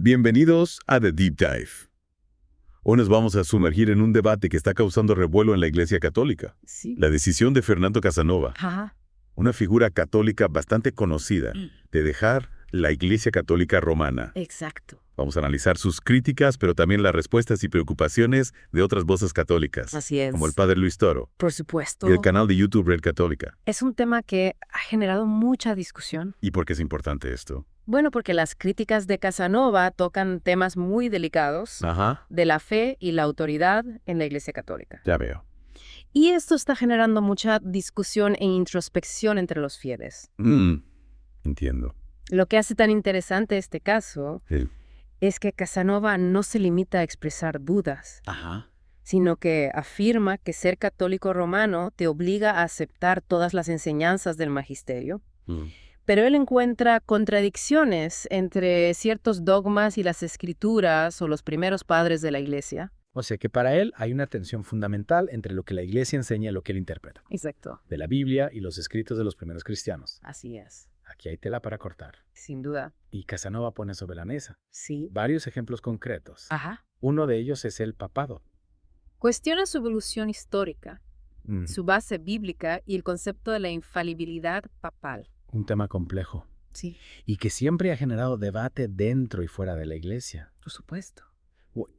Bienvenidos a The Deep Dive. Hoy nos vamos a sumergir en un debate que está causando revuelo en la Iglesia Católica. Sí. La decisión de Fernando Casanova, Ajá. una figura católica bastante conocida, de dejar la Iglesia Católica Romana. Exacto. Vamos a analizar sus críticas, pero también las respuestas y preocupaciones de otras voces católicas, Así es. como el Padre Luis Toro, Por supuesto. y el canal de YouTube Red Católica. Es un tema que ha generado mucha discusión. ¿Y por qué es importante esto? Bueno, porque las críticas de Casanova tocan temas muy delicados Ajá, de la fe y la autoridad en la Iglesia Católica. ya veo. Y esto está generando mucha discusión e introspección entre los fieles. Entiendo. Lo que hace tan interesante este caso Sí. es que Casanova no se limita a expresar dudas, Ajá. sino que afirma que ser católico romano te obliga a aceptar todas las enseñanzas del magisterio. Pero él encuentra contradicciones entre ciertos dogmas y las escrituras o los primeros padres de la Iglesia. O sea que para él hay una tensión fundamental entre lo que la Iglesia enseña y lo que él interpreta, Exacto. de la Biblia y los escritos de los primeros cristianos. Así es. Aquí hay tela para cortar. Sin duda. Y Casanova pone sobre la mesa Sí. varios ejemplos concretos. Ajá. Uno de ellos es el papado. Cuestiona su evolución histórica, Mm, su base bíblica y el concepto de la infalibilidad papal. Un tema complejo Sí, y que siempre ha generado debate dentro y fuera de la Iglesia. por supuesto.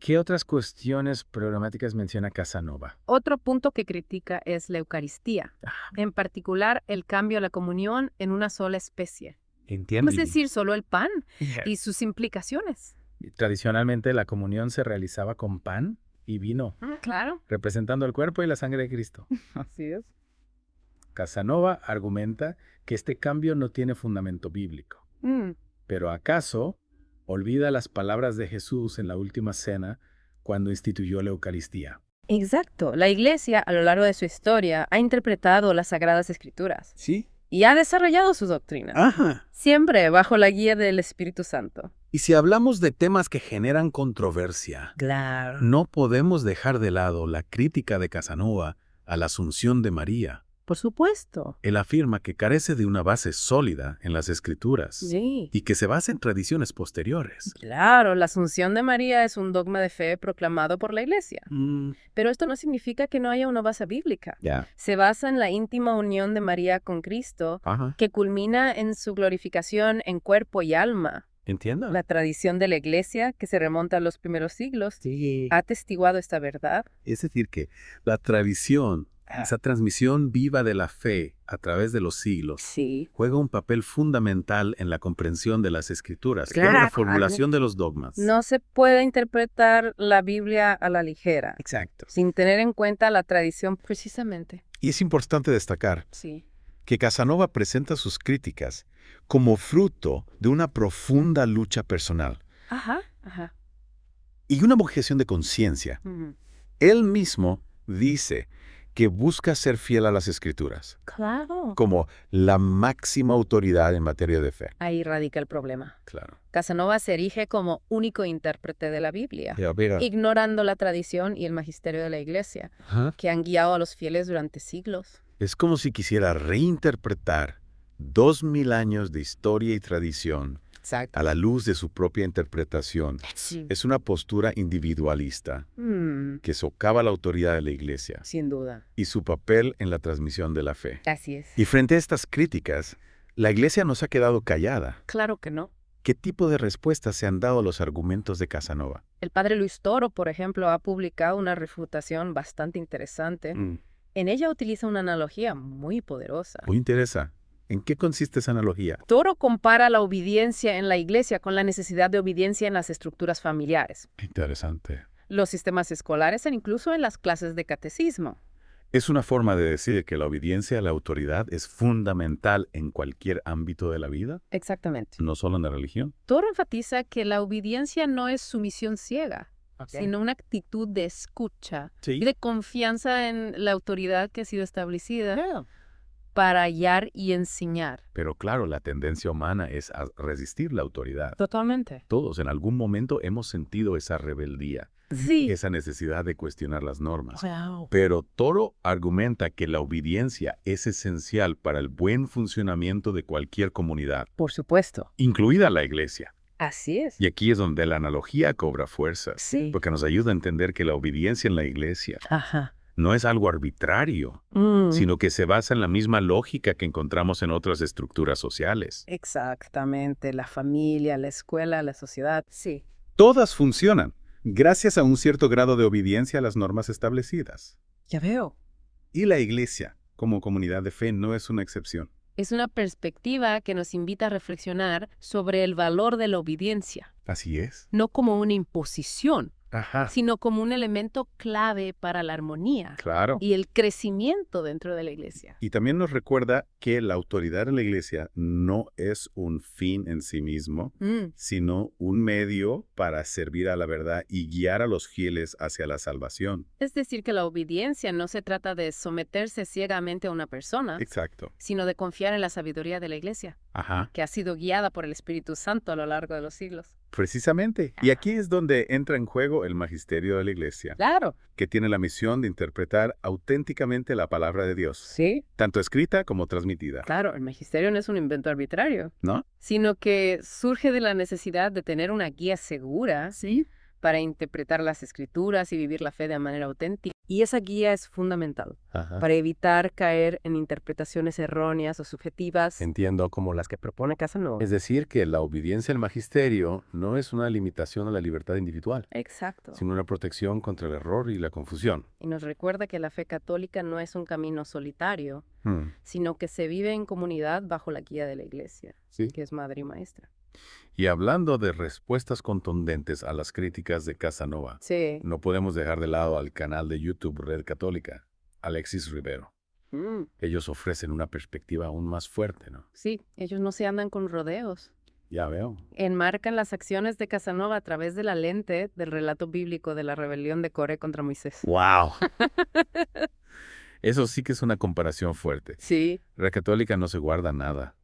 ¿Qué otras cuestiones problemáticas menciona Casanova? Otro punto que critica es la Eucaristía, en particular el cambio a la comunión en una sola especie. Entiendo. Es decir, solo el pan y sus implicaciones. Tradicionalmente la comunión se realizaba con pan y vino, Claro. representando el cuerpo y la sangre de Cristo. Así es. Casanova argumenta que este cambio no tiene fundamento bíblico. Pero ¿acaso olvida las palabras de Jesús en la última cena cuando instituyó la Eucaristía? Exacto. La Iglesia, a lo largo de su historia, ha interpretado las Sagradas Escrituras Sí. y ha desarrollado su doctrina, Ajá. siempre bajo la guía del Espíritu Santo. Y si hablamos de temas que generan controversia, Claro. no podemos dejar de lado la crítica de Casanova a la Asunción de María. Por supuesto. Él afirma que carece de una base sólida en las Escrituras Sí. y que se basa en tradiciones posteriores. Claro, la Asunción de María es un dogma de fe proclamado por la Iglesia. Pero esto no significa que no haya una base bíblica. Ya. Se basa en la íntima unión de María con Cristo, Ajá. que culmina en su glorificación en cuerpo y alma. ¿Entiendo? La tradición de la Iglesia, que se remonta a los primeros siglos, Sí. ha atestiguado esta verdad. Es decir, que la tradición, esa transmisión viva de la fe a través de los siglos, Sí. juega un papel fundamental en la comprensión de las Escrituras, Claro. en la formulación de los dogmas. No se puede interpretar la Biblia a la ligera, Exacto. sin tener en cuenta la tradición precisamente. Y es importante destacar Sí. que Casanova presenta sus críticas como fruto de una profunda lucha personal Ajá. Ajá. y una objeción de conciencia. Ujú. Él mismo dice que busca ser fiel a las Escrituras, Claro. como la máxima autoridad en materia de fe. Ahí radica el problema. Claro. Casanova se erige como único intérprete de la Biblia, Ya, mira. ignorando la tradición y el magisterio de la Iglesia, Ajá. que han guiado a los fieles durante siglos. Es como si quisiera reinterpretar 2000 años de historia y tradición Exacto. a la luz de su propia interpretación. Sí. Es una postura individualista que socava la autoridad de la Iglesia Sin duda. y su papel en la transmisión de la fe. Así es. Y frente a estas críticas, la Iglesia no se ha quedado callada. Claro que no. ¿Qué tipo de respuestas se han dado a los argumentos de Casanova? El padre Luis Toro, por ejemplo, ha publicado una refutación bastante interesante. En ella utiliza una analogía muy poderosa. Muy interesa. ¿En qué consiste esa analogía? Toro compara la obediencia en la Iglesia con la necesidad de obediencia en las estructuras familiares, Interesante. los sistemas escolares e incluso en las clases de catecismo. Es una forma de decir que la obediencia a la autoridad es fundamental en cualquier ámbito de la vida, Exactamente. no solo en la religión. Toro enfatiza que la obediencia no es sumisión ciega, sino una actitud de escucha Sí. y de confianza en la autoridad que ha sido establecida para hallar y enseñar. Pero claro, la tendencia humana es a resistir la autoridad. Totalmente. Todos en algún momento hemos sentido esa rebeldía, Sí. esa necesidad de cuestionar las normas. Wow. Pero Toro argumenta que la obediencia es esencial para el buen funcionamiento de cualquier comunidad, Por supuesto. incluida la Iglesia. Así es. Y aquí es donde la analogía cobra fuerza, Sí. porque nos ayuda a entender que la obediencia en la iglesia Ajá. no es algo arbitrario, sino que se basa en la misma lógica que encontramos en otras estructuras sociales. Exactamente. La familia, la escuela, la sociedad. Sí. Todas funcionan, gracias a un cierto grado de obediencia a las normas establecidas. Ya veo. Y la iglesia, como comunidad de fe, no es una excepción. Es una perspectiva que nos invita a reflexionar sobre el valor de la obediencia, Así es. no como una imposición, Ajá. sino como un elemento clave para la armonía Claro. y el crecimiento dentro de la iglesia. Y también nos recuerda que la autoridad en la iglesia no es un fin en sí mismo, sino un medio para servir a la verdad y guiar a los fieles hacia la salvación. Es decir, que la obediencia no se trata de someterse ciegamente a una persona, Exacto. sino de confiar en la sabiduría de la iglesia, Ajá. que ha sido guiada por el Espíritu Santo a lo largo de los siglos. Precisamente. Y aquí es donde entra en juego el magisterio de la iglesia, Claro. que tiene la misión de interpretar auténticamente la palabra de Dios, Sí. tanto escrita como transmitida. Claro, el magisterio no es un invento arbitrario, ¿No? sino que surge de la necesidad de tener una guía segura para interpretar las escrituras y vivir la fe de manera auténtica. Y esa guía es fundamental Ajá. para evitar caer en interpretaciones erróneas o subjetivas. Entiendo. Como las que propone Casanova. Es decir, que la obediencia al magisterio no es una limitación a la libertad individual, Exacto. sino una protección contra el error y la confusión. Y nos recuerda que la fe católica no es un camino solitario, sino que se vive en comunidad bajo la guía de la iglesia, Sí. que es madre y maestra. Y hablando de respuestas contundentes a las críticas de Casanova, Sí. no podemos dejar de lado al canal de YouTube Red Católica, Alexis Rivero. Ellos ofrecen una perspectiva aún más fuerte, ¿no? Sí, ellos no se andan con rodeos. Ya veo. Enmarcan las acciones de Casanova a través de la lente del relato bíblico de la rebelión de Coré contra Moisés. ¡Wow! Eso sí que es una comparación fuerte. Sí. Red Católica no se guarda nada.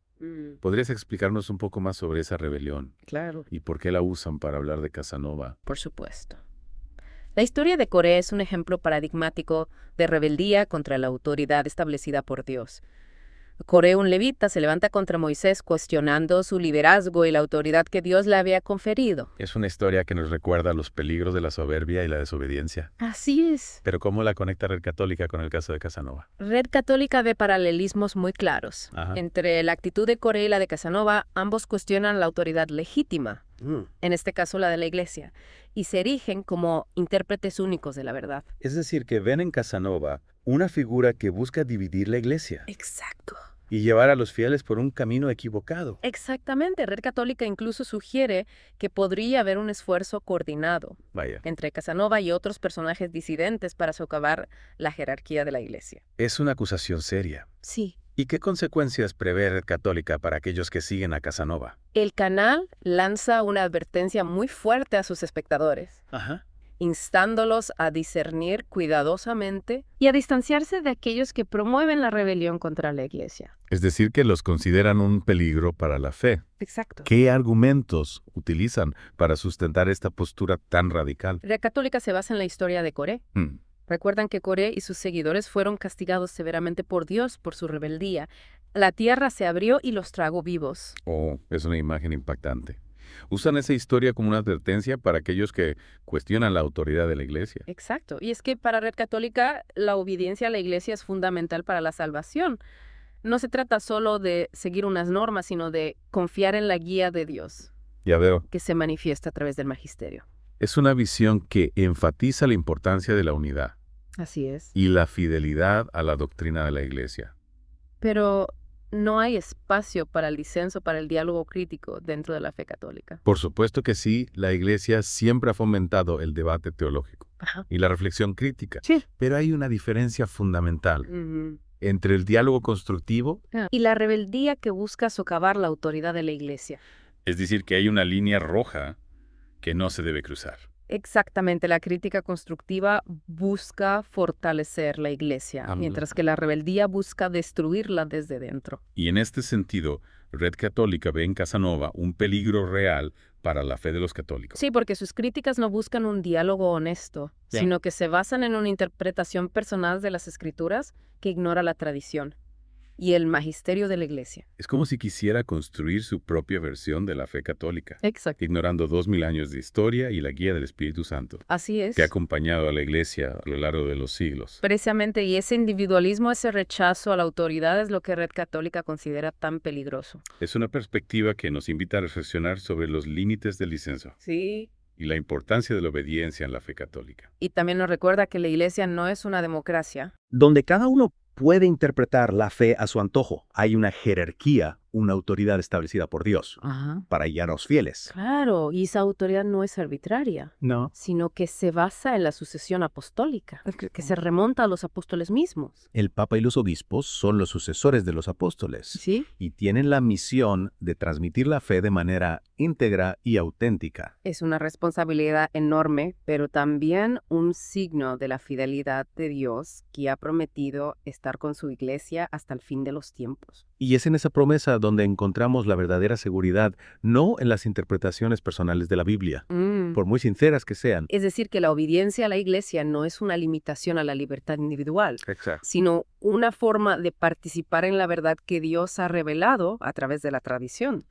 ¿Podrías explicarnos un poco más sobre esa rebelión Claro. y por qué la usan para hablar de Casanova? Por supuesto. La historia de Coré es un ejemplo paradigmático de rebeldía contra la autoridad establecida por Dios. Coré, un levita, se levanta contra Moisés cuestionando su liderazgo y la autoridad que Dios le había conferido. Es una historia que nos recuerda los peligros de la soberbia y la desobediencia. Así es. Pero ¿cómo la conecta Red Católica con el caso de Casanova? Red Católica ve paralelismos muy claros. Ajá. Entre la actitud de Coré y la de Casanova, ambos cuestionan la autoridad legítima, en este caso la de la iglesia, y se erigen como intérpretes únicos de la verdad. Es decir, que ven en Casanova una figura que busca dividir la iglesia Exacto. y llevar a los fieles por un camino equivocado. Exactamente. Red Católica incluso sugiere que podría haber un esfuerzo coordinado Vaya. entre Casanova y otros personajes disidentes para socavar la jerarquía de la iglesia. Es una acusación seria. Sí. ¿Y qué consecuencias prevé Red Católica para aquellos que siguen a Casanova? El canal lanza una advertencia muy fuerte a sus espectadores, Ajá. instándolos a discernir cuidadosamente y a distanciarse de aquellos que promueven la rebelión contra la iglesia. Es decir, que los consideran un peligro para la fe. Exacto. ¿Qué argumentos utilizan para sustentar esta postura tan radical? La católica se basa en la historia de Coré. Recuerdan que Coré y sus seguidores fueron castigados severamente por Dios por su rebeldía. La tierra se abrió y los tragó vivos. Oh, es una imagen impactante. Usan esa historia como una advertencia para aquellos que cuestionan la autoridad de la iglesia. Exacto. Y es que para Red Católica la obediencia a la iglesia es fundamental para la salvación. No se trata solo de seguir unas normas, sino de confiar en la guía de Dios, Ya veo. que se manifiesta a través del magisterio. Es una visión que enfatiza la importancia de la unidad Así es. y la fidelidad a la doctrina de la iglesia. Pero no hay espacio para el disenso, para el diálogo crítico dentro de la fe católica. Por supuesto que sí, la iglesia siempre ha fomentado el debate teológico Ajá. y la reflexión crítica. Sí. Pero hay una diferencia fundamental entre el diálogo constructivo, Y la rebeldía que busca socavar la autoridad de la iglesia. es decir, que hay una línea roja que no se debe cruzar. Exactamente, la crítica constructiva busca fortalecer la iglesia, mientras que la rebeldía busca destruirla desde dentro. Y en este sentido, Red Católica ve en Casanova un peligro real para la fe de los católicos. Sí, porque sus críticas no buscan un diálogo honesto, sino que se basan en una interpretación personal de las escrituras que ignora la tradición. y el magisterio de la Iglesia. Es como si quisiera construir su propia versión de la fe católica, Exacto. ignorando 2000 años de historia y la guía del Espíritu Santo, Así es. que ha acompañado a la Iglesia a lo largo de los siglos. Precisamente, y ese individualismo, ese rechazo a la autoridad es lo que Red Católica considera tan peligroso. Es una perspectiva que nos invita a reflexionar sobre los límites del disenso Sí. y la importancia de la obediencia en la fe católica. Y también nos recuerda que la Iglesia no es una democracia. Donde cada uno puede interpretar la fe a su antojo. Hay una jerarquía, una autoridad establecida por Dios Ajá. para guiar a los fieles. Claro, y esa autoridad no es arbitraria, No. sino que se basa en la sucesión apostólica, que se remonta a los apóstoles mismos. El Papa y los obispos son los sucesores de los apóstoles ¿Sí? y tienen la misión de transmitir la fe de manera íntegra y auténtica. Es una responsabilidad enorme, pero también un signo de la fidelidad de Dios que ha prometido estar con su Iglesia hasta el fin de los tiempos. Y es en esa promesa donde encontramos la verdadera seguridad, no en las interpretaciones personales de la Biblia, por muy sinceras que sean. Es decir, que la obediencia a la Iglesia no es una limitación a la libertad individual, Exacto. sino una forma de participar en la verdad que Dios ha revelado a través de la tradición.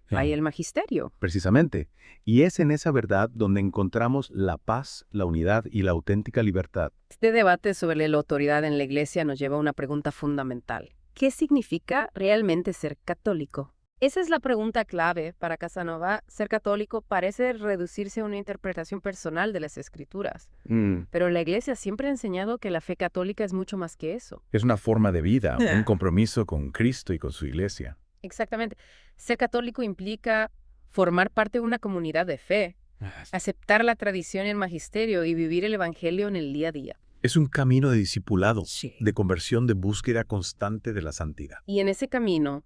Hay el magisterio. Precisamente. Y es en esa verdad donde encontramos la paz, la unidad y la auténtica libertad. Este debate sobre la autoridad en la Iglesia nos lleva a una pregunta fundamental. ¿Qué significa realmente ser católico? Esa es la pregunta clave para Casanova. Ser católico parece reducirse a una interpretación personal de las Escrituras. Pero la Iglesia siempre ha enseñado que la fe católica es mucho más que eso. Es una forma de vida, un compromiso con Cristo y con su Iglesia. Exactamente. Ser católico implica formar parte de una comunidad de fe, aceptar la tradición y el magisterio y vivir el Evangelio en el día a día. Es un camino de discipulado, Sí. de conversión, de búsqueda constante de la santidad. Y en ese camino,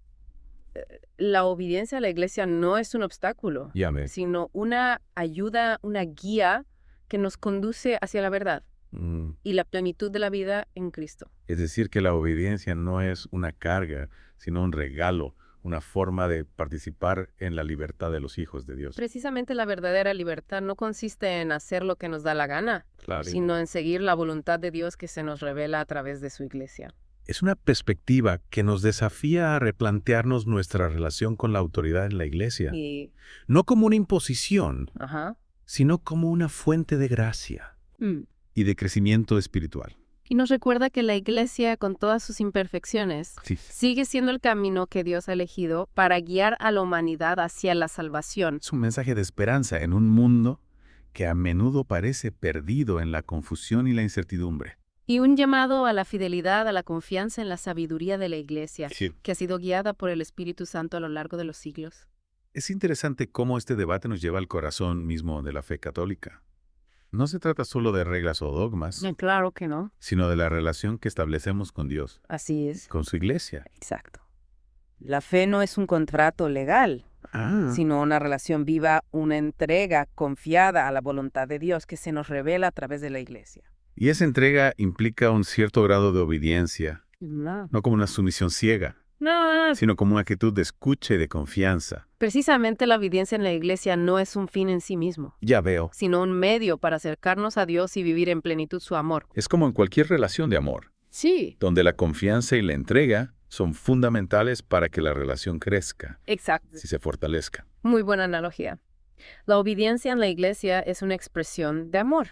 la obediencia a la Iglesia no es un obstáculo, Llame. sino una ayuda, una guía que nos conduce hacia la verdad y la plenitud de la vida en Cristo. Es decir, que la obediencia no es una carga, sino un regalo, una forma de participar en la libertad de los hijos de Dios. Precisamente la verdadera libertad no consiste en hacer lo que nos da la gana, Claro. sino en seguir la voluntad de Dios que se nos revela a través de su Iglesia. Es una perspectiva que nos desafía a replantearnos nuestra relación con la autoridad en la Iglesia. Y, No como una imposición, ajá. sino como una fuente de gracia. Y de crecimiento espiritual. Y nos recuerda que la Iglesia, con todas sus imperfecciones, Sí. sigue siendo el camino que Dios ha elegido para guiar a la humanidad hacia la salvación. Es un mensaje de esperanza en un mundo que a menudo parece perdido en la confusión y la incertidumbre. Y un llamado a la fidelidad, a la confianza en la sabiduría de la Iglesia, Sí. que ha sido guiada por el Espíritu Santo a lo largo de los siglos. Es interesante cómo este debate nos lleva al corazón mismo de la fe católica. No se trata solo de reglas o dogmas, Claro que no. sino de la relación que establecemos con Dios, Así es. con su iglesia. Exacto. La fe no es un contrato legal, sino una relación viva, una entrega confiada a la voluntad de Dios que se nos revela a través de la Iglesia. Y esa entrega implica un cierto grado de obediencia, No. no como una sumisión ciega, sino como una actitud de escucha y de confianza. Precisamente la obediencia en la Iglesia no es un fin en sí mismo, Ya veo. sino un medio para acercarnos a Dios y vivir en plenitud su amor. Es como en cualquier relación de amor, Sí. donde la confianza y la entrega son fundamentales para que la relación crezca, Exacto. si se fortalezca. Muy buena analogía. La obediencia en la Iglesia es una expresión de amor,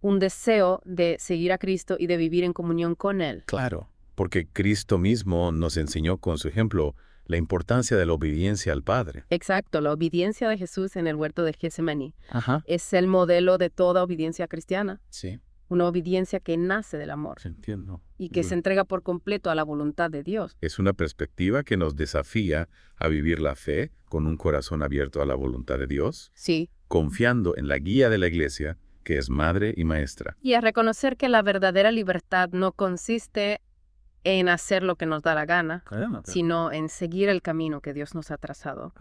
un deseo de seguir a Cristo y de vivir en comunión con Él. Claro, porque Cristo mismo nos enseñó con su ejemplo la importancia de la obediencia al Padre. Exacto, la obediencia de Jesús en el huerto de Getsemaní Ajá. es el modelo de toda obediencia cristiana, Sí, una obediencia que nace del amor entiendo. y que se entrega por completo a la voluntad de Dios. Es una perspectiva que nos desafía a vivir la fe con un corazón abierto a la voluntad de Dios, Sí, confiando en la guía de la Iglesia, que es madre y maestra. y a reconocer que la verdadera libertad no consiste en hacer lo que nos da la gana, sino en seguir el camino que Dios nos ha trazado,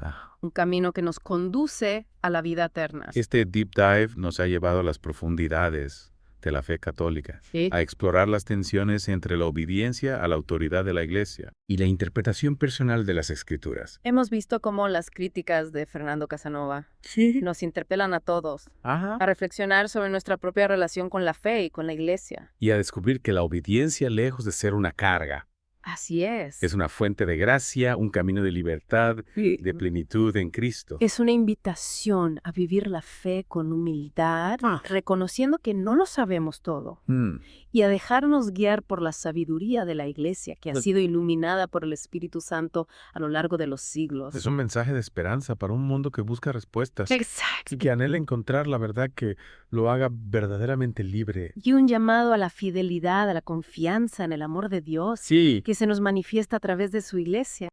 un camino que nos conduce a la vida eterna. Este deep dive nos ha llevado a las profundidades de la fe católica, Sí. a explorar las tensiones entre la obediencia a la autoridad de la Iglesia Y la interpretación personal de las Escrituras. Hemos visto cómo las críticas de Fernando Casanova nos interpelan a todos a reflexionar sobre nuestra propia relación con la fe y con la Iglesia. Y a descubrir que la obediencia, lejos de ser una carga, Así es. Es una fuente de gracia, un camino de libertad, de plenitud en Cristo. Es una invitación a vivir la fe con humildad, reconociendo que no lo sabemos todo, y a dejarnos guiar por la sabiduría de la Iglesia, que ha sido iluminada por el Espíritu Santo a lo largo de los siglos. Es un mensaje de esperanza para un mundo que busca respuestas. Exacto. Y que anhela encontrar la verdad que lo haga verdaderamente libre. Y un llamado a la fidelidad, a la confianza en el amor de Dios, Sí. que se nos manifiesta a través de su Iglesia.